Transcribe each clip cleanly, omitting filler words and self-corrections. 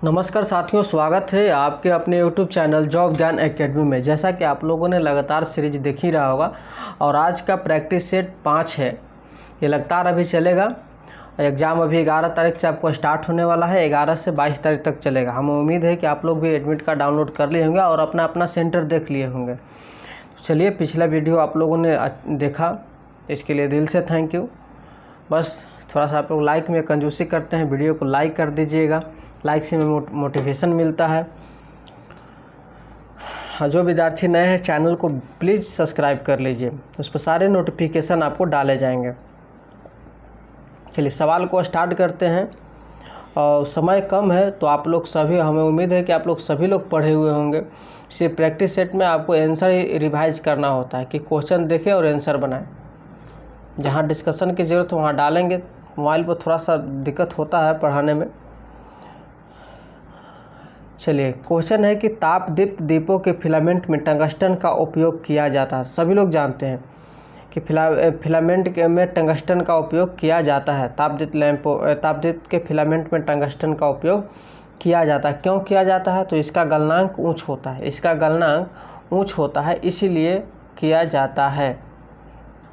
नमस्कार साथियों, स्वागत है आपके अपने YouTube चैनल जॉब ज्ञान एकेडमी में। जैसा कि आप लोगों ने लगातार सीरीज देख ही रहा होगा और आज का प्रैक्टिस सेट 5 है। ये लगातार अभी चलेगा। एग्ज़ाम अभी 11 तारीख से आपको स्टार्ट होने वाला है, 11 से 22 तारीख तक चलेगा। हमें उम्मीद है कि आप लोग भी एडमिट कार्ड डाउनलोड कर लिए होंगे और अपना अपना सेंटर देख लिए होंगे। चलिए, पिछला वीडियो आप लोगों ने देखा, इसके लिए दिल से थैंक यू। बस थोड़ा सा आप लोग लाइक में कंजूसी करते हैं, वीडियो को लाइक कर दीजिएगा। लाइक से मोटिवेशन मिलता है। जो विद्यार्थी नए हैं, चैनल को प्लीज़ सब्सक्राइब कर लीजिए, उस पर सारे नोटिफिकेशन आपको डाले जाएंगे। चलिए, सवाल को स्टार्ट करते हैं। और समय कम है तो आप लोग सभी, हमें उम्मीद है कि आप लोग सभी लोग पढ़े हुए होंगे। इसे प्रैक्टिस सेट में आपको आंसर ही रिवाइज करना होता है कि क्वेश्चन देखें और आंसर बनाएं। जहाँ डिस्कशन की ज़रूरत है वहाँ डालेंगे। मोबाइल पर थोड़ा सा दिक्कत होता है पढ़ाने में। चलिए, क्वेश्चन है कि तापदीप्त दीपों के फिलामेंट में टंगस्टन का उपयोग किया जाता है। सभी लोग जानते हैं कि फिलामेंट में टंगस्टन का उपयोग किया जाता है। तापदीप्त के फिलामेंट में टंगस्टन का उपयोग किया जाता है। क्यों किया जाता है? तो इसका गलनांक ऊंच होता है। इसका गलनांक ऊंच होता है, इसीलिए किया जाता है।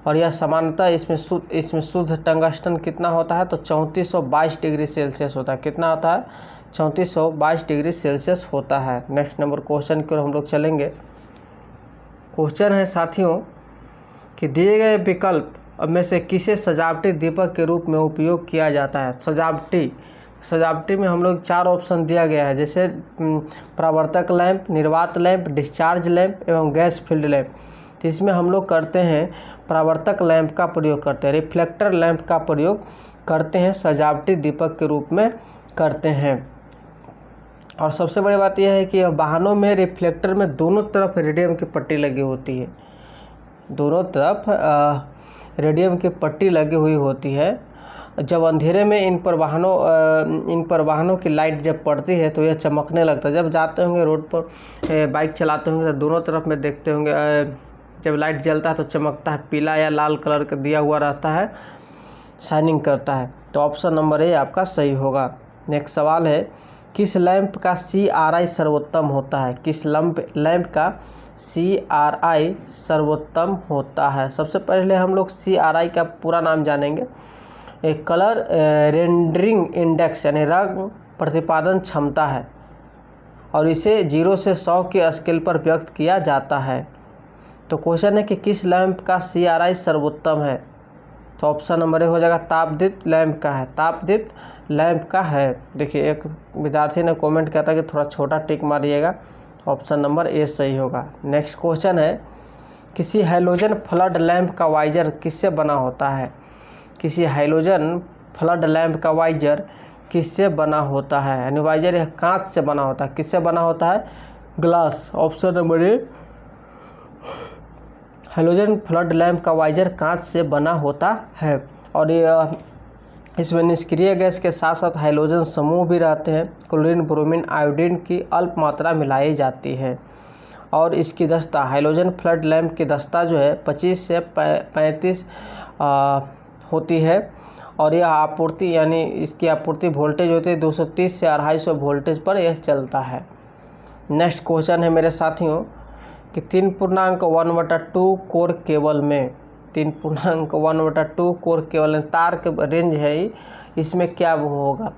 और यह सामान्यतः इसमें शुद्ध टंगस्टन कितना होता है? तो 3422 डिग्री सेल्सियस होता है। कितना होता है? 3422 डिग्री सेल्सियस होता है। नेक्स्ट नंबर क्वेश्चन की ओर हम लोग चलेंगे। क्वेश्चन है साथियों कि दिए गए विकल्प में से किसे सजावटी दीपक के रूप में उपयोग किया जाता है? सजावटी में हम लोग 4 ऑप्शन दिया गया है, जैसे परावर्तक लैंप, निर्वात लैंप, डिस्चार्ज लैंप एवं गैस फील्ड लैंप। तो इसमें हम लोग करते हैं परावर्तक लैंप का प्रयोग करते हैं, रिफ्लेक्टर लैंप का प्रयोग करते हैं, सजावटी दीपक के रूप में करते हैं। और सबसे बड़ी बात यह है कि वाहनों में रिफ्लेक्टर में दोनों तरफ रेडियम की पट्टी लगी होती है। दोनों तरफ रेडियम की पट्टी लगी हुई होती है। जब अंधेरे में इन पर वाहनों की लाइट जब पड़ती है तो यह चमकने लगता है। जब जाते होंगे रोड पर, बाइक चलाते होंगे तो दोनों तरफ में देखते होंगे, जब लाइट जलता है तो चमकता है, पीला या लाल कलर का दिया हुआ रहता है, शाइनिंग करता है। तो ऑप्शन नंबर ए आपका सही होगा। नेक्स्ट सवाल है, किस लैंप का CRI सर्वोत्तम होता है? किस लैंप का CRI सर्वोत्तम होता है? सबसे पहले हम लोग CRI का पूरा नाम जानेंगे। एक कलर रेंडरिंग इंडेक्स यानी रंग प्रतिपादन क्षमता है और इसे 0 से 100 के स्केल पर व्यक्त किया जाता है। तो क्वेश्चन है कि किस लैंप का CRI सर्वोत्तम है? तो ऑप्शन नंबर ए हो जाएगा, तापदीप्त लैंप का है। तापदीप्त लैंप का है। देखिए, एक विद्यार्थी ने कमेंट किया था कि थोड़ा छोटा टिक मारिएगा। ऑप्शन नंबर ए सही होगा। नेक्स्ट क्वेश्चन है, किसी हैलोजन फ्लड लैंप का वाइजर किससे बना होता है? किसी हैलोजन फ्लड लैंप का वाइजर किससे बना होता है? यानी वाइजर यह कांच से बना होता है। किससे बना होता है? Glass. Option number A, halogen flood lamp का वाइजर कांच से बना होता है। और इसमें निष्क्रिय गैस के साथ साथ हैलोजन समूह भी रहते हैं। क्लोरीन, ब्रोमीन, आयोडीन की अल्प मात्रा मिलाई जाती है। और इसकी दस्ता, हैलोजन फ्लड लैंप की दस्ता जो है 25 से 35 होती है। और यह आपूर्ति, यानी इसकी आपूर्ति वोल्टेज होती है 230 से 250 वोल्टेज पर यह चलता है। नेक्स्ट क्वेश्चन है मेरे साथियों कि 3.1/2 कोर केबल में 3.1/2 कोर केबल तार के रेंज है, इसमें क्या वो होगा?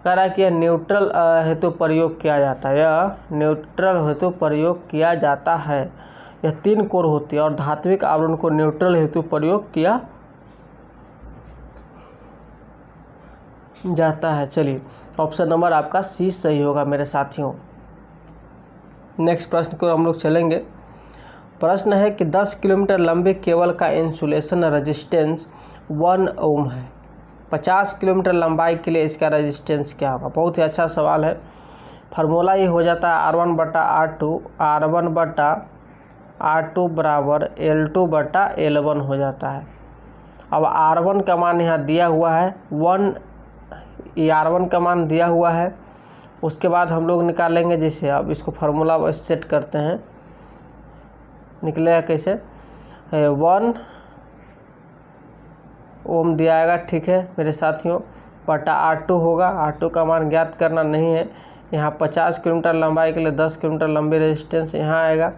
कह रहा है कि यह न्यूट्रल हेतु प्रयोग किया जाता है। यह न्यूट्रल हेतु प्रयोग किया जाता है। यह 3 कोर होती है और धात्विक आवरण को न्यूट्रल हेतु प्रयोग किया जाता है। चलिए, ऑप्शन नंबर आपका सी सही होगा मेरे साथियों। नेक्स्ट प्रश्न को हम लोग चलेंगे। प्रश्न है कि 10 किलोमीटर लंबे केबल का इंसुलेशन रेजिस्टेंस 1 ओम है। 50 किलोमीटर लंबाई के लिए इसका रेजिस्टेंस क्या होगा? बहुत ही अच्छा सवाल है। फार्मूला ये हो जाता है R1/R2, R1/R2 बराबर L2/L1 हो जाता है। अब R1 का मान यहाँ दिया हुआ है 1, ये R1 का मान दिया हुआ है। उसके बाद हम लोग निकालेंगे, जैसे अब इसको फार्मूला सेट करते हैं, निकलेगा कैसे? 1 ओम दिया आएगा, ठीक है मेरे साथियों, बटा R2 होगा। R2 का मान ज्ञात करना नहीं है, यहाँ 50 किलोमीटर लंबाई के लिए 10 किलोमीटर लंबी रेजिस्टेंस यहाँ आएगा।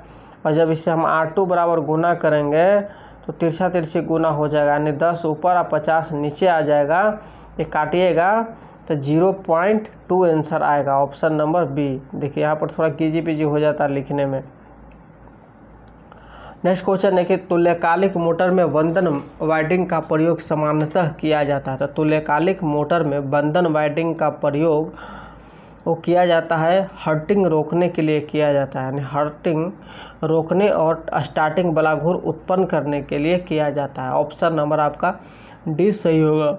और जब इसे हम R2 बराबर गुना करेंगे तो तिरछा तिरछी गुना हो जाएगा, यानी 10 ऊपर और 50 नीचे आ जाएगा। ये काटिएगा तो 0.2 आंसर आएगा, ऑप्शन नंबर बी। देखिए यहाँ पर थोड़ा कीजी पीजी हो जाता है लिखने में। नेक्स्ट क्वेश्चन है कि तुल्यकालिक मोटर में बंधन वाइंडिंग का प्रयोग सामान्यतः किया जाता है। तो तुल्यकालिक मोटर में बंधन वाइंडिंग का प्रयोग वो किया जाता है हर्टिंग रोकने के लिए किया जाता है, यानी हर्टिंग रोकने और स्टार्टिंग बलाघूर उत्पन्न करने के लिए किया जाता है। ऑप्शन नंबर आपका डी सही होगा।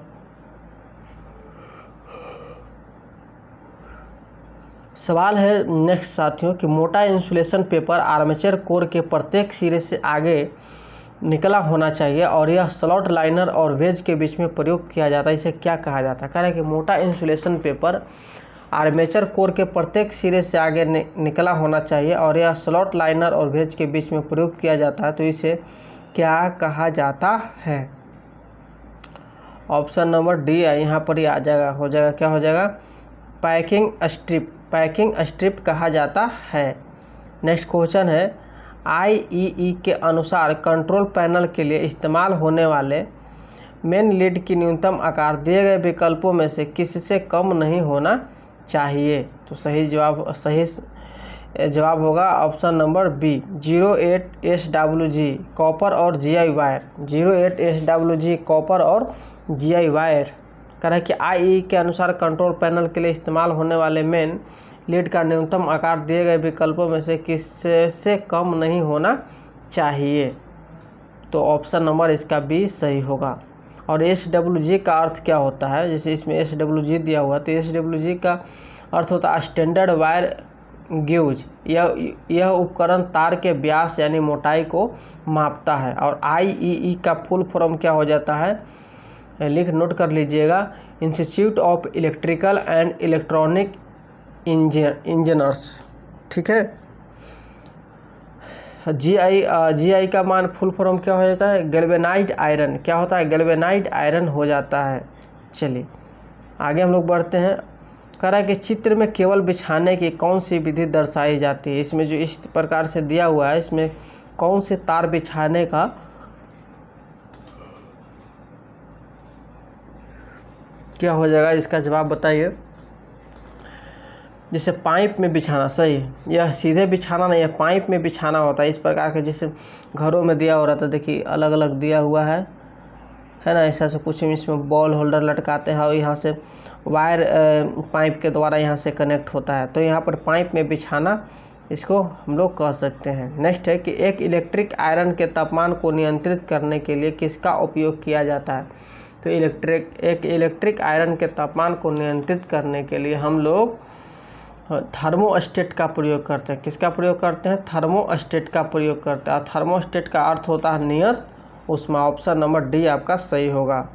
सवाल है नेक्स्ट साथियों कि मोटा इंसुलेशन पेपर आर्मेचर कोर के प्रत्येक सिरे से आगे निकला होना चाहिए और यह स्लॉट लाइनर और वेज के बीच में प्रयोग किया जाता है, इसे क्या कहा जाता है? कह रहा है कि मोटा इंसुलेशन पेपर आर्मेचर कोर के प्रत्येक सिरे से आगे निकला होना चाहिए और यह स्लॉट लाइनर और वेज के बीच में प्रयोग किया जाता है, तो इसे क्या कहा जाता है? ऑप्शन नंबर डी है, यहाँ पर ही आ जाएगा, हो जाएगा, क्या हो जाएगा? Packing strip. पैकिंग स्ट्रिप कहा जाता है। नेक्स्ट क्वेश्चन है IEE के अनुसार कंट्रोल पैनल के लिए इस्तेमाल होने वाले मेन लीड की न्यूनतम आकार दिए गए विकल्पों में से किससे कम नहीं होना चाहिए? तो सही जवाब होगा option number B 08 SWG copper और GI वायर। 08 SWG कॉपर और GI वायर। कह रहा है कि IEE के अनुसार कंट्रोल पैनल के लिए इस्तेमाल होने वाले मेन लीड का न्यूनतम आकार दिए गए विकल्पों में से किससे कम नहीं होना चाहिए? तो ऑप्शन नंबर इसका बी सही होगा। और SWG का अर्थ क्या होता है? जैसे इसमें SWG दिया हुआ, तो SWG का अर्थ होता है स्टैंडर्ड वायर गेज। यह उपकरण तार के व्यास यानी मोटाई को मापता है। और IEE का फुल फॉर्म क्या हो जाता है? नोट कर लीजिएगा, institute of electrical and electronic engineers. ठीक है। GI का मान फुल फॉर्म क्या हो जाता है? Galvanized iron. क्या होता है? गैल्वेनाइज्ड आयरन हो जाता है। चलिए आगे हम लोग बढ़ते हैं। कह रहा है कि चित्र में केवल बिछाने की कौन सी विधि दर्शाई जाती है? इसमें जो इस प्रकार से दिया हुआ है, इसमें कौन से तार बिछाने का क्या हो जाएगा? इसका जवाब बताइए। जैसे पाइप में बिछाना, सही, यह सीधे बिछाना नहीं है, पाइप में बिछाना होता है। इस प्रकार के जैसे घरों में दिया हो रहा था, देखिए अलग अलग दिया हुआ है ना, ऐसा से कुछ इसमें बॉल होल्डर लटकाते हैं और यहाँ से वायर पाइप के द्वारा यहाँ से कनेक्ट होता है, तो यहाँ पर पाइप में बिछाना इसको हम लोग कह सकते हैं। नेक्स्ट है कि एक इलेक्ट्रिक आयरन के तापमान को नियंत्रित करने के लिए किसका उपयोग किया जाता है? तो एक इलेक्ट्रिक आयरन के तापमान को नियंत्रित करने के लिए हम लोग थर्मोस्टेट का प्रयोग करते हैं। किसका प्रयोग करते हैं? थर्मोस्टेट का प्रयोग करते हैं। और थर्मोस्टेट का अर्थ होता है नियत उसमें। ऑप्शन नंबर डी आपका सही होगा।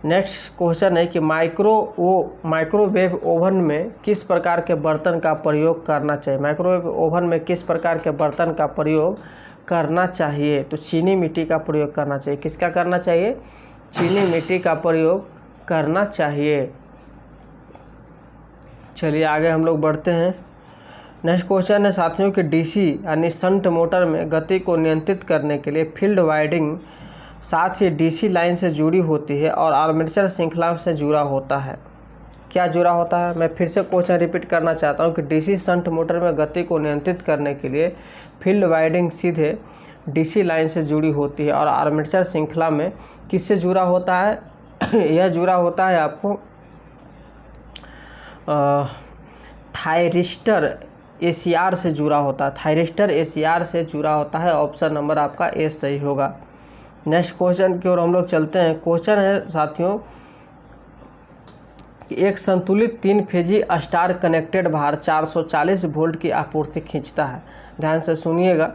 नेक्स्ट क्वेश्चन है कि माइक्रोवेव ओवन में किस प्रकार के बर्तन का प्रयोग करना चाहिए? माइक्रोवेव ओवन में किस प्रकार के बर्तन का प्रयोग करना चाहिए? तो चीनी मिट्टी का प्रयोग करना चाहिए। किसका करना चाहिए? चीनी मिट्टी का प्रयोग करना चाहिए। चलिए आगे हम लोग बढ़ते हैं। नेक्स्ट क्वेश्चन है साथियों कि DC यानी शंट मोटर में गति को नियंत्रित करने के लिए फील्ड वाइंडिंग साथ ही DC लाइन से जुड़ी होती है और आर्मेचर श्रृंखला से जुड़ा होता है। क्या जुड़ा होता है? मैं फिर से क्वेश्चन रिपीट करना चाहता हूं कि DC शंट मोटर में गति को नियंत्रित करने के लिए फील्ड वाइंडिंग सीधे DC लाइन से जुड़ी होती है और आर्मेचर श्रृंखला में किससे जुड़ा होता है? यह जुड़ा होता है आपको थायरिस्टर ACR से जुड़ा होता है। थायरिस्टर ACR से जुड़ा होता है। ऑप्शन नंबर आपका ए सही होगा। नेक्स्ट क्वेश्चन की ओर हम लोग चलते हैं। क्वेश्चन है साथियों कि एक संतुलित 3 फेजी स्टार कनेक्टेड भार 440 वोल्ट की आपूर्ति खींचता है। ध्यान से सुनिएगा।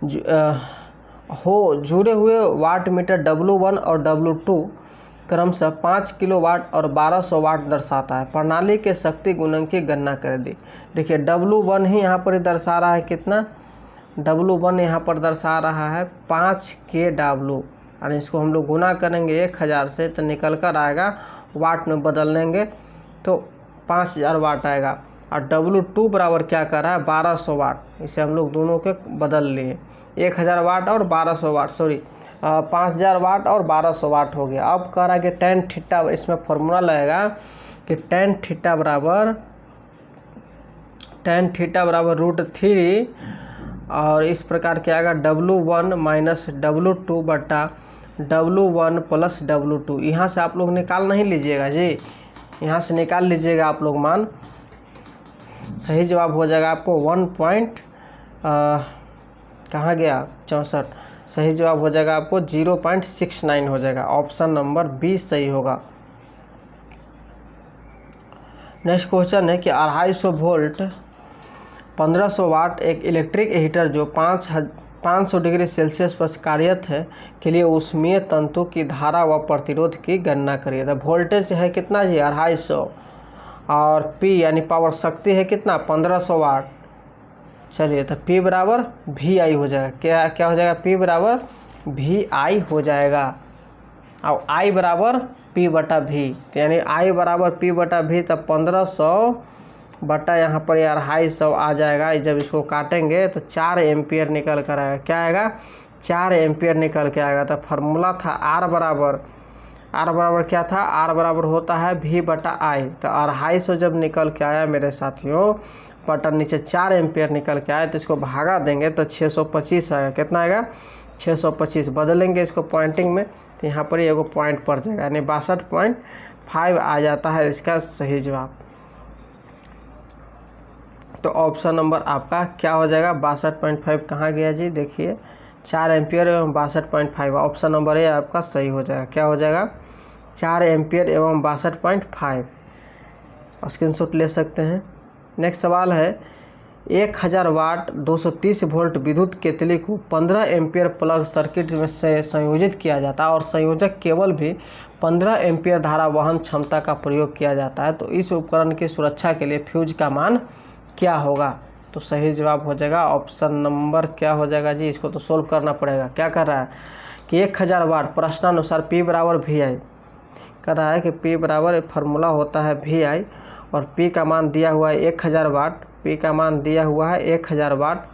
जुड़े हुए वाट मीटर W1 और W2 क्रमशः 5 किलोवाट और 1200 वाट दर्शाता है। प्रणाली के शक्ति गुणक की गणना कर दी। देखिए W1 ही यहाँ पर दर्शा रहा है कितना? W1 यहाँ पर दर्शा रहा है 5 kW, यानी इसको हम लोग गुना करेंगे 1000 से तो निकल कर आएगा, वाट में बदल लेंगे तो 5000 वाट आएगा। और W2 बराबर क्या कर रहा है 1200 वाट। इसे हम लोग दोनों के बदल लिए, 1000 वाट और 1200 वाट, सॉरी 5000 वाट और 1200 वाट हो गया। अब कह रहा है कि tan थीटा, इसमें फॉर्मूला लगेगा कि tan थीटा बराबर √3 और इस प्रकार क्या आएगा W1 माइनस W2 बटा W1 प्लस W2। यहाँ से आप लोग निकाल नहीं लीजिएगा जी, यहाँ से निकाल लीजिएगा आप लोग मान। सही जवाब हो जाएगा आपको 1 गया 64। सही जवाब हो जाएगा आपको 0.69 हो जाएगा। ऑप्शन नंबर बी सही होगा। नेक्स्ट क्वेश्चन है कि 250 वोल्ट 1500 वाट एक इलेक्ट्रिक हीटर जो 500 डिग्री सेल्सियस पर कार्यरत है के लिए ऊष्मीय तंतु की धारा व प्रतिरोध की गणना करिए। तो वोल्टेज है कितना जी 250 और पी यानी पावर शक्ति है कितना 1500 वाट। चलिए तो P बराबर VI हो जाएगा। क्या हो जाएगा P बराबर VI हो जाएगा और I बराबर P बटा V। तो यानी I बराबर P बटा V, तब 1500 बटा यहाँ पर 250 आ जाएगा। जब इसको काटेंगे तो 4 एम्पियर निकल कर आएगा। क्या आएगा 4 एम्पियर निकल के आएगा। तो फार्मूला था R बराबर क्या था, R बराबर होता है V बटा I। तो 250 जब निकल के आया मेरे साथियों, बटन नीचे 4 एम्पियर निकल के आया, तो इसको भागा देंगे तो 625 आएगा। कितना आएगा 625। बदलेंगे इसको पॉइंटिंग में तो यहाँ पर एगो पॉइंट पड़ जाएगा, यानी 62.5 आ जाता है इसका सही जवाब। तो ऑप्शन नंबर आपका क्या हो जाएगा 62.5 कहाँ गया जी, देखिए 4 एम्पियर एवं 62.5। ऑप्शन नंबर ए आपका सही हो जाएगा। क्या हो जाएगा 4 एम्पियर एवं 62.5। स्क्रीनशॉट ले सकते हैं। नेक्स्ट सवाल है 1000 वाट 230 वोल्ट विद्युत केतली को 15 एम्पियर प्लग सर्किट में से संयोजित किया जाता है और संयोजक केवल भी 15 एम्पियर धारा वहन क्षमता का प्रयोग किया जाता है। तो इस उपकरण की सुरक्षा के लिए फ्यूज का मान क्या होगा। तो सही जवाब हो जाएगा ऑप्शन नंबर क्या हो जाएगा जी, इसको तो सोल्व करना पड़ेगा। क्या कर रहा है कि 1000 वाट प्रश्नानुसार P बराबर VI कर रहा है कि P बराबर फार्मूला होता है VI और P का मान दिया हुआ है 1000 वाट। P का मान दिया हुआ है 1000 वाट।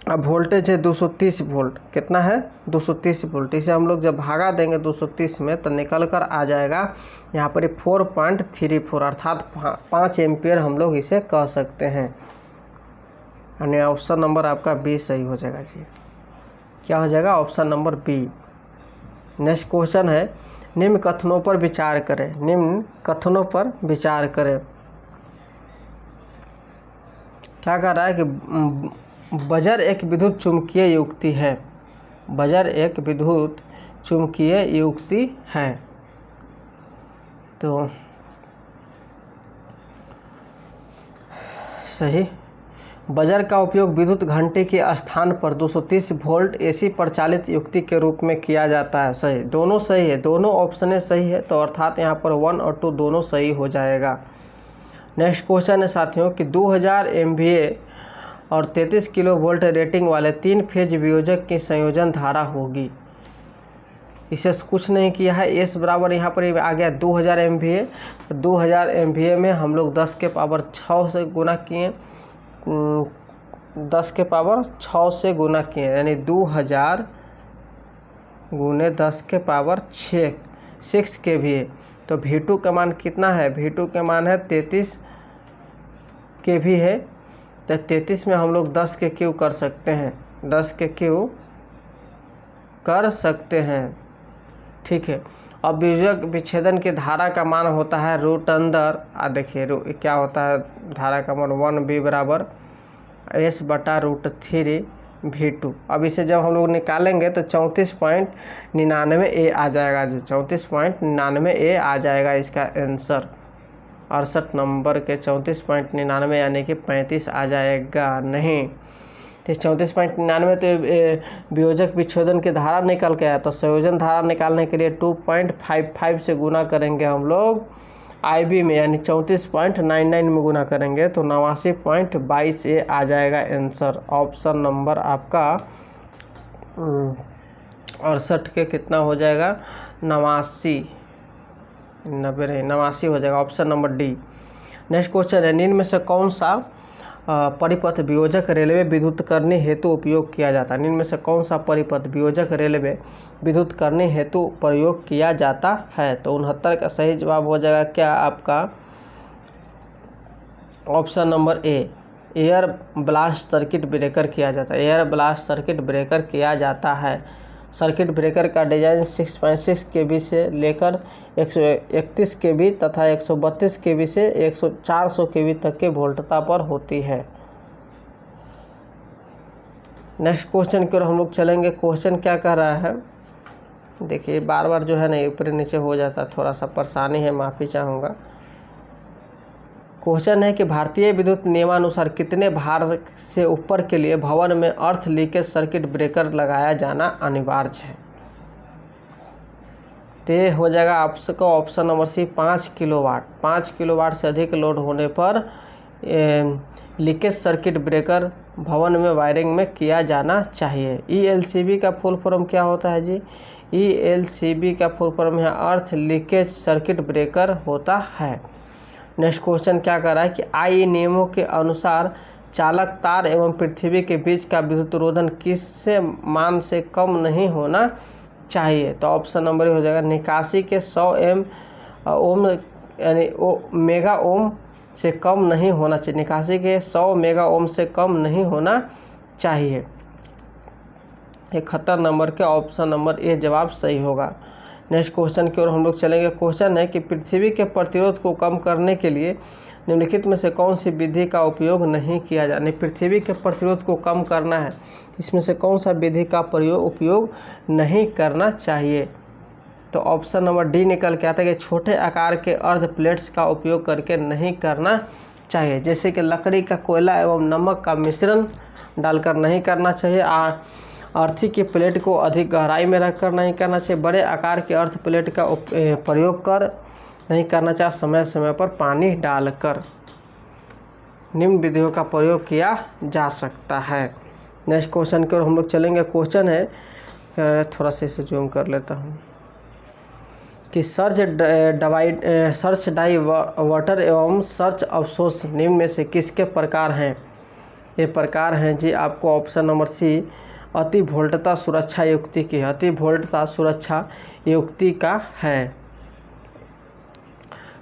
अब वोल्टेज है 230 वोल्ट। कितना है 230 वोल्ट। इसे हम लोग जब भागा देंगे 230 में तो निकल कर आ जाएगा यहाँ पर 4.34 अर्थात 5 एम्पियर हम लोग इसे कह सकते हैं। यानी ऑप्शन नंबर आपका बी सही हो जाएगा जी। क्या हो जाएगा option number B. Next question है निम्न कथनों पर विचार करें। निम्न कथनों पर विचार करें। क्या कह रहा है कि बजर एक विद्युत चुम्बकीय युक्ति है। बजर एक विद्युत चुम्बकीय युक्ति है। तो सही। बजर का उपयोग विद्युत घंटे के स्थान पर 230 वोल्ट AC प्रचालित युक्ति के रूप में किया जाता है। सही, दोनों सही है, दोनों ऑप्शनें सही है। तो अर्थात यहाँ पर 1 और 2 दोनों सही हो जाएगा। नेक्स्ट क्वेश्चन है साथियों कि 2000 MVA और 33 किलो वोल्ट रेटिंग वाले 3 फेज वियोजक की संयोजन धारा होगी। इसे कुछ नहीं किया है। एस बराबर यहाँ पर आ गया 2000 MVA। तो 2000 MVA में हम लोग 10 के पावर 6 से गुना किए, 10 के पावर 6 से गुना किए, यानी 2000 गुने 10 के पावर 6 kVA। तो V2 का मान कितना है, V2 का मान है 33 kV है। तो 33 में हम लोग 10 के क्यू कर सकते हैं, 10 के क्यू कर सकते हैं। ठीक है। अब वियोजक विच्छेदन की धारा का मान होता है रूट अंदर, देखिए क्या होता है धारा का मान 1B बराबर S बटा √3 V2। अब इसे जब हम लोग निकालेंगे तो 34.99A आ जाएगा जी, 34.99A आ जाएगा इसका आंसर। 68 नंबर के 34.99 यानी कि 35 आ जाएगा नहीं। तो 34.99 तो वियोजक विच्छेदन की धारा निकल के आया। तो संयोजन धारा निकालने के लिए 2.55 से गुना करेंगे हम लोग IB में, यानी 34.99 में गुना करेंगे तो 89.22A आ जाएगा आंसर। ऑप्शन नंबर आपका 68 के कितना हो जाएगा 89। 90 नहीं, 89 हो जाएगा, option number D. Next question है, निम्न में से कौन सा परिपथ वियोजक रेलवे विद्युतीकरण हेतु उपयोग किया जाता है? निम्न में से कौन सा परिपथ वियोजक रेलवे विद्युतीकरण हेतु प्रयोग किया जाता है? तो 69 का सही जवाब हो जाएगा क्या आपका, option number A, air blast circuit breaker किया जाता है। एयर ब्लास्ट सर्किट ब्रेकर किया जाता है। सर्किट ब्रेकर का डिज़ाइन 6.6 kV से लेकर 131 kV तथा 132 kV से 400 kV तक के वोल्टता पर होती है। नेक्स्ट क्वेश्चन की ओर हम लोग चलेंगे। क्वेश्चन क्या कह रहा है, देखिए बार बार जो है ना ऊपर नीचे हो जाता है, थोड़ा सा परेशानी है, माफ़ी चाहूँगा। क्वेश्चन है कि भारतीय विद्युत नियमानुसार कितने भार से ऊपर के लिए भवन में अर्थ लीकेज सर्किट ब्रेकर लगाया जाना अनिवार्य है? तो ये हो जाएगा आपका option number C, 5 kilowatt. 5 kilowatt से अधिक लोड होने पर लीकेज सर्किट ब्रेकर भवन में वायरिंग में किया जाना चाहिए। ELCB का फुल फॉर्म क्या होता है जी? ELCB का फुल फॉर्म है अर्थ लीकेज सर्किट ब्रेकर होता है। नेक्स्ट क्वेश्चन क्या कर रहा है कि IE नियमों के अनुसार चालक तार एवं पृथ्वी के बीच का विद्युत रोधन किस मान से कम नहीं होना चाहिए? तो ऑप्शन नंबर हो जाएगा, निकासी के 100 ओम यानी मेगा ओम से कम नहीं होना चाहिए। निकासी के 100 मेगा ओम से कम नहीं होना चाहिए। 71 नंबर के ऑप्शन नंबर ए जवाब सही होगा। नेक्स्ट क्वेश्चन की ओर हम लोग चलेंगे। क्वेश्चन है कि पृथ्वी के प्रतिरोध को कम करने के लिए निम्नलिखित में से कौन सी विधि का उपयोग नहीं किया जाए? पृथ्वी के प्रतिरोध को कम करना है, इसमें से कौन सा विधि का उपयोग नहीं करना चाहिए? तो ऑप्शन नंबर डी निकल के आता है कि छोटे आकार के अर्ध प्लेट्स का उपयोग करके नहीं करना चाहिए, जैसे कि लकड़ी का कोयला एवं नमक का मिश्रण डालकर नहीं करना चाहिए। अर्थी की प्लेट को अधिक गहराई में रखकर नहीं करना चाहिए। बड़े आकार के अर्थ प्लेट का प्रयोग कर नहीं करना चाहिए। समय समय पर पानी डालकर निम्न विधियों का प्रयोग किया जा सकता है। नेक्स्ट क्वेश्चन की ओर हम लोग चलेंगे। क्वेश्चन है, थोड़ा सा इसे जूम कर लेता हूँ, कि सर्च डाइवर्टर एवं सर्च अफसोस निम्न में से किसके प्रकार हैं? ये प्रकार हैं जी आपको ऑप्शन नंबर सी, अति वोल्टता सुरक्षा युक्ति की। अति वोल्टता सुरक्षा युक्ति का है।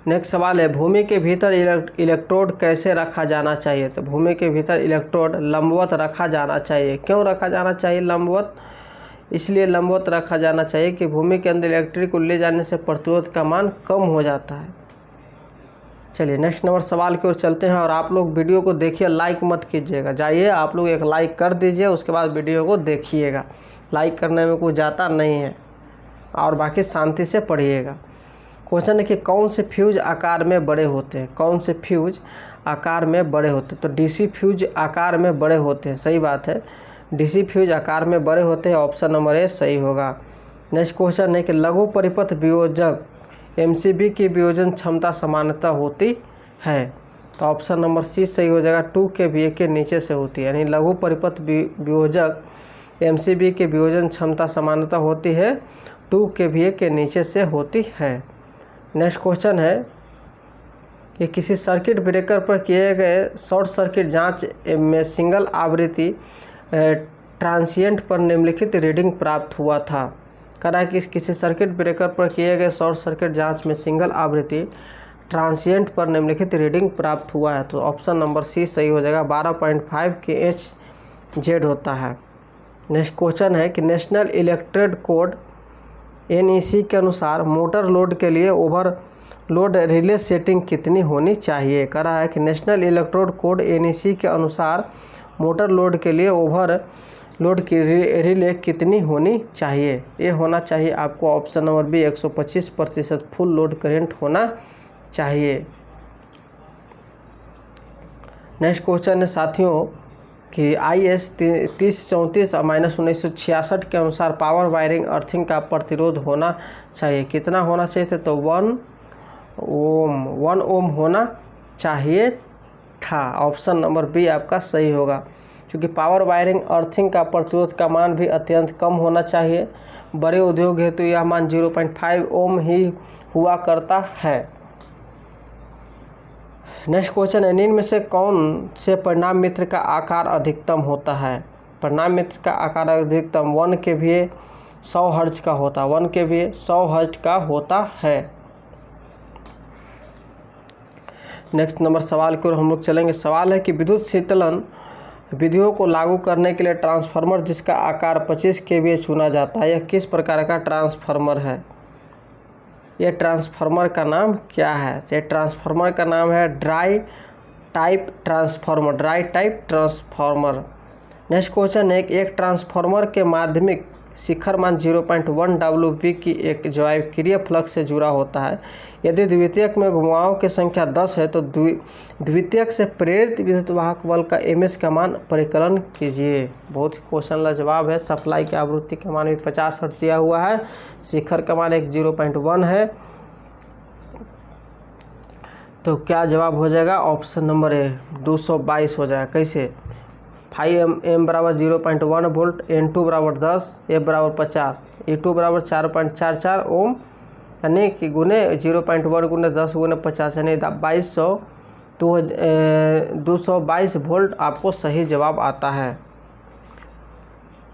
नेक्स्ट सवाल है, भूमि के भीतर इलेक्ट्रोड कैसे रखा जाना चाहिए? तो भूमि के भीतर इलेक्ट्रोड लंबवत रखा जाना चाहिए। क्यों रखा जाना चाहिए लंबवत? इसलिए लंबवत रखा जाना चाहिए कि भूमि के अंदर इलेक्ट्रिक को ले जाने से प्रतिरोध का मान कम हो जाता है। चलिए नेक्स्ट नंबर सवाल की ओर चलते हैं। और आप लोग वीडियो को देखिए, लाइक मत कीजिएगा, जाइए आप लोग एक लाइक कर दीजिए, उसके बाद वीडियो को देखिएगा। लाइक करने में कुछ जाता नहीं है, और बाकी शांति से पढ़िएगा। क्वेश्चन है कि कौन से फ्यूज आकार में बड़े होते हैं? कौन से फ्यूज आकार में बड़े होते हैं? तो DC फ्यूज आकार में बड़े होते हैं, सही बात है, DC फ्यूज आकार में बड़े होते हैं, ऑप्शन नंबर ए सही होगा। नेक्स्ट क्वेश्चन है कि लघु परिपथ वियोजक MCB की वियोजन क्षमता समानता होती है? तो ऑप्शन नंबर सी सही हो जाएगा, 2 kVA के नीचे से होती है। यानी लघु परिपथ वियोजक MCB के वियोजन क्षमता समानता होती है, 2 kVA के नीचे से होती है। नेक्स्ट क्वेश्चन है कि किसी सर्किट ब्रेकर पर किए गए शॉर्ट सर्किट जांच में सिंगल आवृत्ति ट्रांसिएंट पर निम्नलिखित रीडिंग प्राप्त हुआ था। करा कि किसी सर्किट ब्रेकर पर किए गए शॉर्ट सर्किट जांच में सिंगल आवृत्ति ट्रांसिएंट पर निम्नलिखित रीडिंग प्राप्त हुआ है। तो ऑप्शन नंबर सी सही हो जाएगा, 12.5 kHz होता है। नेक्स्ट क्वेश्चन है कि नेशनल इलेक्ट्रिक कोड NEC के अनुसार मोटर लोड के लिए ओवरलोड रिले सेटिंग कितनी होनी चाहिए? करा है कि नेशनल इलेक्ट्रोड कोड NEC के अनुसार मोटर लोड के लिए ओवरलोड की रिले कितनी होनी चाहिए? ये होना चाहिए आपको option number B, 125% full load current होना चाहिए। नेक्स्ट क्वेश्चन है साथियों कि IS 3034-1966 के अनुसार पावर वायरिंग अर्थिंग का प्रतिरोध होना चाहिए, कितना होना चाहिए? तो 1 ओम होना चाहिए था। ऑप्शन नंबर बी आपका सही होगा। क्योंकि पावर वायरिंग अर्थिंग का प्रतिरोध का मान भी अत्यंत कम होना चाहिए। बड़े उद्योग हेतु यह मान 0.5 ओम ही हुआ करता है। नेक्स्ट क्वेश्चन है, निम्न में से कौन से परिणाम मित्र का आकार अधिकतम होता है? परिणाम मित्र का आकार अधिकतम 1 kVA 100 हर्ट्ज का होता है। 1 kVA 100 हर्ट्ज का होता है। नेक्स्ट नंबर सवाल की ओर हम लोग चलेंगे। सवाल है कि विद्युत शीतलन विधियों को लागू करने के लिए ट्रांसफार्मर जिसका आकार 25 kVA चुना जाता है, यह किस प्रकार का ट्रांसफार्मर है? यह ट्रांसफार्मर का नाम क्या है? यह ट्रांसफार्मर का नाम है dry type transformer. Dry type transformer. Next question है, एक ट्रांसफार्मर के माध्यमिक शिखर मान 0.1 WV की एक ज्वायक्रिय फ्लक्स से जुड़ा होता है। यदि द्वितीयक में घुमावों की संख्या 10 है तो द्वितीयक से प्रेरित विद्युत वाहक बल का ms का मान परिकलन कीजिए। बहुत ही क्वेश्चन लाजवाब है। सप्लाई की आवृत्ति का मान भी 50 हर्ट्ज दिया हुआ है। शिखर का मान 0.1 है। तो क्या जवाब हो जाएगा? ऑप्शन नंबर ए 222 हो जाएगा। कैसे? 5m बराबर 0.1 वोल्ट, N2 बराबर 10, F बराबर 50, E2 बराबर 4.44 ओम, यानी कि गुने 0.1 गुने 10 गुने 50 यानी 222 वोल्ट आपको सही जवाब आता है।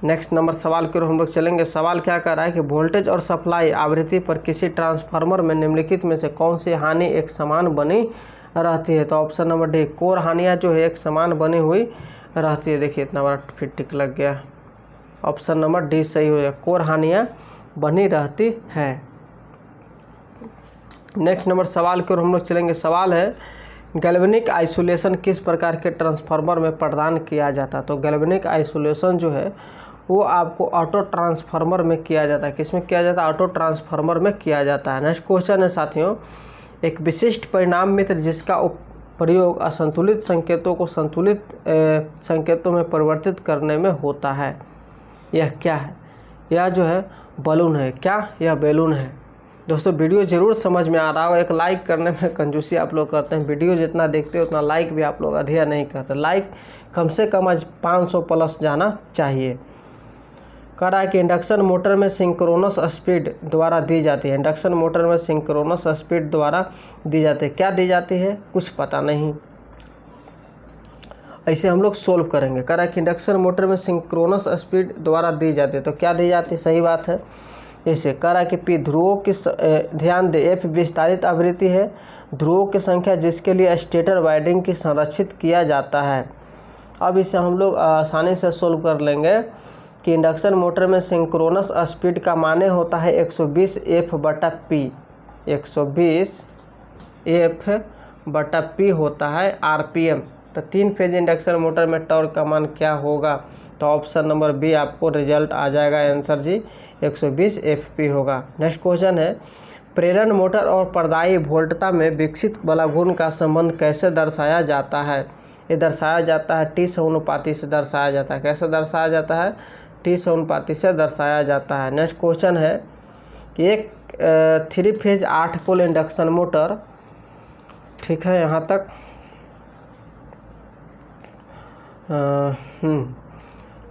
नेक्स्ट नंबर सवाल की ओर हम लोग चलेंगे। सवाल क्या कर रहा है कि वोल्टेज और सप्लाई आवृत्ति पर किसी ट्रांसफार्मर में निम्नलिखित में से कौन सी हानि एक समान बनी रहती है? तो ऑप्शन नंबर डी, कोर हानियाँ जो है एक समान बनी हुई रहती है। देखिए इतना बड़ा फिर टिक लग गया। ऑप्शन नंबर डी सही हो जाएगा, कोर हानियाँ बनी रहती है। नेक्स्ट नंबर सवाल की ओर हम लोग चलेंगे। सवाल है, गैल्वेनिक आइसोलेशन किस प्रकार के ट्रांसफार्मर में प्रदान किया जाता है? तो गैल्वेनिक आइसोलेशन जो है वो आपको ऑटो ट्रांसफार्मर में किया जाता है। किस में किया जाता है? ऑटो ट्रांसफार्मर में किया जाता है। नेक्स्ट क्वेश्चन है साथियों, एक विशिष्ट परिणाम मित्र जिसका प्रयोग असंतुलित संकेतों को संतुलित संकेतों में परिवर्तित करने में होता है, यह क्या है? यह जो है बलून है। क्या? यह बैलून है। दोस्तों वीडियो ज़रूर समझ में आ रहा हो। एक लाइक करने में कंजूसी आप लोग करते हैं। वीडियो जितना देखते हो उतना लाइक भी आप लोग अधिया नहीं करते। लाइक कम से कम आज 500 प्लस जाना चाहिए। कह रहा है कि इंडक्शन मोटर में सिंक्रोनस स्पीड द्वारा दी जाती है। इंडक्शन मोटर में सिंक्रोनस स्पीड द्वारा दी जाती है। क्या दी जाती है? कुछ पता नहीं। ऐसे हम लोग सोल्व करेंगे। कह रहा है कि इंडक्शन मोटर में सिंक्रोनस स्पीड द्वारा दी जाती है। तो क्या दी जाती है? सही बात है। जैसे कह रहा है कि पी ध्रुवों की ध्यान दे, एफ विस्तारित आवृत्ति है। ध्रुवों की संख्या जिसके लिए स्टेटर वाइंडिंग की संरक्षित किया जाता है। अब इसे हम लोग आसानी से सोल्व कर लेंगे कि इंडक्शन मोटर में सिंक्रोनस स्पीड का माने होता है 120 F/P। 120 F/P होता है RPM। तो 3 फेज इंडक्शन मोटर में टॉर्क का मान क्या होगा? तो ऑप्शन नंबर बी आपको रिजल्ट आ जाएगा। आंसर जी 120 FP होगा। नेक्स्ट क्वेश्चन है, प्रेरण मोटर और प्रदायी वोल्टता में विकसित बल गुण का संबंध कैसे दर्शाया जाता है? ये दर्शाया जाता है T समानुपाती से दर्शाया जाता है। कैसे दर्शाया जाता है? T समानुपाती से दर्शाया जाता है। नेक्स्ट क्वेश्चन है कि एक 3 फेज 8 पोल इंडक्शन मोटर, ठीक है यहाँ तक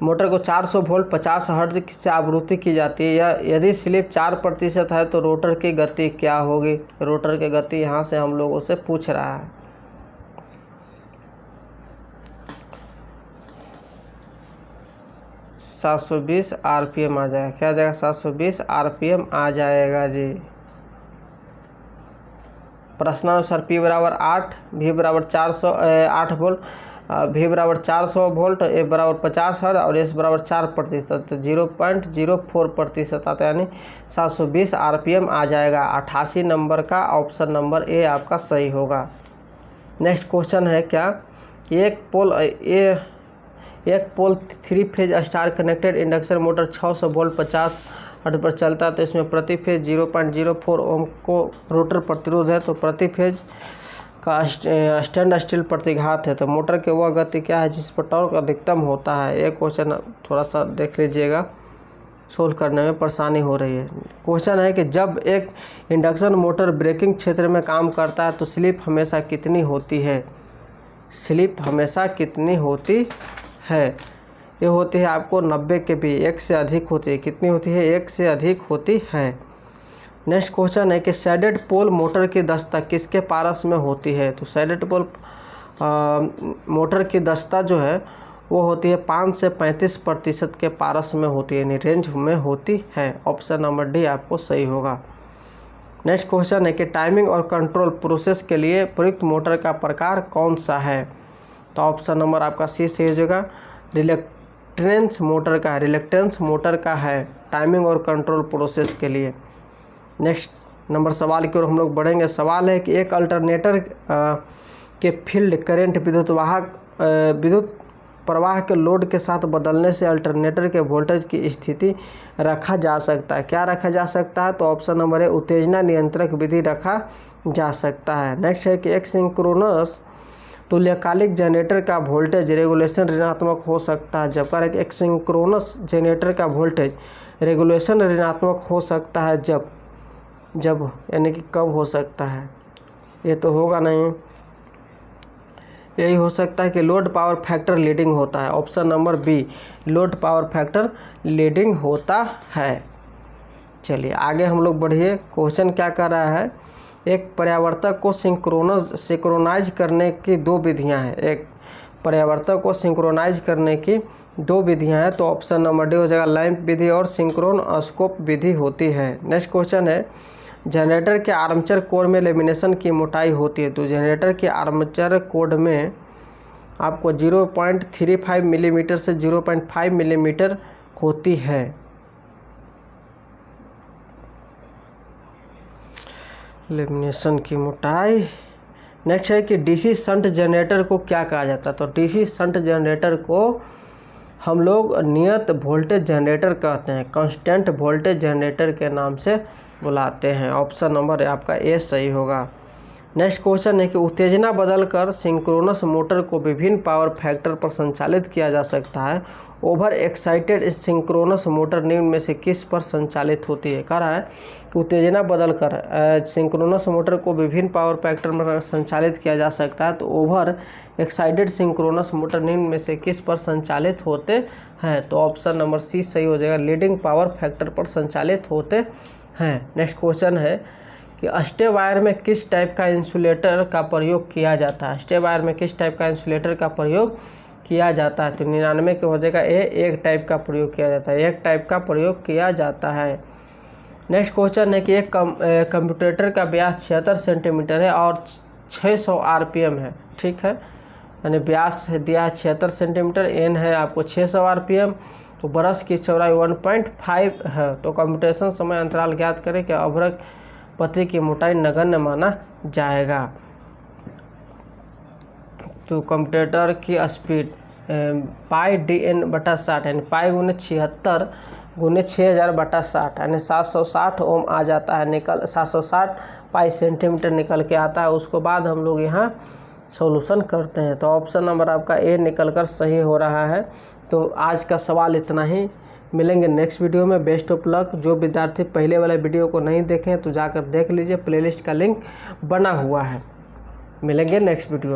मोटर को 400 वोल्ट 50 हर्ट्ज से आवृत्ति की जाती है। या यदि स्लिप 4% है तो रोटर की गति क्या होगी? रोटर की गति यहाँ से हम लोगों से पूछ रहा है। सात 720 RPM आ जाएगा। क्या आ जाएगा? 720 RPM आ जाएगा जी। प्रश्नानुसार P बराबर 8, V बराबर 8 वोल्ट, V बराबर 400 वोल्ट, F बराबर 50 हर्ट्ज और S बराबर 4%, तो 0.04% आता है, यानी 720 RPM आ जाएगा। 88 नंबर का ऑप्शन नंबर ए आपका सही होगा। नेक्स्ट क्वेश्चन है क्या, एक पोल 3 phase star connected induction motor 600 volt 50 hertz पर चलता है, तो इसमें प्रति फेज 0.04 ओम को रोटर प्रतिरोध है, तो प्रति फेज का स्टैंड स्टील प्रतिघात है, तो मोटर की वह गति क्या है जिस पर टॉर्क अधिकतम होता है। ये क्वेश्चन थोड़ा सा देख लीजिएगा, सोल्व करने में परेशानी हो रही है। क्वेश्चन है कि जब एक इंडक्शन मोटर ब्रेकिंग क्षेत्र में काम करता है तो स्लिप हमेशा कितनी होती है? स्लिप हमेशा कितनी होती है। ये होती है आपको 90 kV, 1 से अधिक होती है। कितनी होती है? 1 से अधिक होती है। नेक्स्ट क्वेश्चन है कि सैडेड पोल मोटर की दस्ता किसके पारस में होती है? तो सैडेड पोल मोटर की दस्ता जो है वो होती है 5 से 35% के पारस में होती है, यानी रेंज में होती है। ऑप्शन नंबर डी आपको सही होगा। नेक्स्ट क्वेश्चन है कि टाइमिंग और कंट्रोल प्रोसेस के लिए प्रयुक्त मोटर का प्रकार कौन सा है? तो ऑप्शन नंबर आपका सी सही हो जाएगा। रिलेक्टेंस मोटर का है टाइमिंग और कंट्रोल प्रोसेस के लिए। नेक्स्ट नंबर सवाल की ओर हम लोग बढ़ेंगे। सवाल है कि एक अल्टरनेटर के फील्ड करंट विद्युत प्रवाह के लोड के साथ बदलने से अल्टरनेटर के वोल्टेज की स्थिति रखा जा सकता है। क्या रखा जा सकता है? तो ऑप्शन नंबर है उत्तेजना नियंत्रक विधि रखा जा सकता है। नेक्स्ट है कि एक सिंक्रोनस तुल्यकालिक जनरेटर का वोल्टेज रेगुलेशन ऋणात्मक हो सकता है जब एक सिंक्रोनस जनरेटर का वोल्टेज रेगुलेशन ऋणात्मक हो सकता है जब यानी कि कब हो सकता है? ये तो होगा नहीं। यही हो सकता है कि लोड पावर फैक्टर लीडिंग होता है। Option number B load power factor leading होता है। चलिए आगे हम लोग बढ़िए। क्वेश्चन क्या कर रहा है? एक पर्यावर्तक को सिंक्रोनाइज करने की दो विधियां हैं। एक पर्यावर्तक को सिंक्रोनाइज करने की दो विधियां हैं। तो ऑप्शन नंबर डी हो जाएगा लैंप विधि और सिंक्रोनोस्कोप विधि होती है। नेक्स्ट क्वेश्चन है जनरेटर के आर्मेचर कोर में लेमिनेशन की मोटाई होती है। तो जनरेटर के आर्मेचर कोड में आपको 0.35 मिलीमीटर से 0.5 मिलीमीटर होती है। लेमिनेशन की मोटाई। नेक्स्ट है कि डीसी शंट जनरेटर को क्या कहा जाता है? तो डीसी शंट जनरेटर को हम लोग नियत वोल्टेज जनरेटर कहते हैं, कांस्टेंट वोल्टेज जनरेटर के नाम से बुलाते हैं। ऑप्शन नंबर आपका ए सही होगा। नेक्स्ट क्वेश्चन है कि उत्तेजना बदलकर सिंक्रोनस मोटर को विभिन्न पावर फैक्टर पर संचालित किया जा सकता है। ओवर एक्साइटेड सिंक्रोनस मोटर निम्न में से किस पर संचालित होती है? कह रहा है कि उत्तेजना बदलकर सिंक्रोनस मोटर को विभिन्न पावर फैक्टर पर संचालित किया जा सकता है। तो ओवर एक्साइटेड सिंक्रोनस मोटर निम्न में से किस पर संचालित होते हैं? तो ऑप्शन नंबर सी सही हो जाएगा, लीडिंग पावर फैक्टर पर संचालित होते हैं। नेक्स्ट क्वेश्चन है कि स्टे वायर में किस टाइप का इंसुलेटर का प्रयोग किया जाता है? स्टे वायर में किस टाइप का इंसुलेटर का प्रयोग किया जाता है? तो 99 के हो जाएगा ए, एक टाइप का प्रयोग किया जाता है। एक टाइप का प्रयोग किया जाता है। नेक्स्ट क्वेश्चन है कि एक कंप्यूटर का व्यास 76 सेंटीमीटर है और 600 RPM है। ठीक है, यानी व्यास दिया है 76 सेंटीमीटर, एन है आपको 600 RPM, तो बरस की चौड़ाई 1.5 है। तो कंप्यूटेशन समय अंतराल ज्ञात करें कि अभ्रक पत्ती की मोटाई नगण्य माना जाएगा। तो कंप्यूटर की स्पीड पाई DN/60 यानी पाई × 76 × 6000/60 यानी 760 ओम आ जाता है। 760 पाई सेंटीमीटर निकल के आता है। उसके बाद हम लोग यहाँ सॉल्यूशन करते हैं। तो ऑप्शन नंबर आपका ए निकलकर सही हो रहा है। तो आज का सवाल इतना ही। मिलेंगे नेक्स्ट वीडियो में। Best of luck. जो विद्यार्थी पहले वाले वीडियो को नहीं देखें तो जाकर देख लीजिए, प्लेलिस्ट का लिंक बना हुआ है। मिलेंगे नेक्स्ट वीडियो।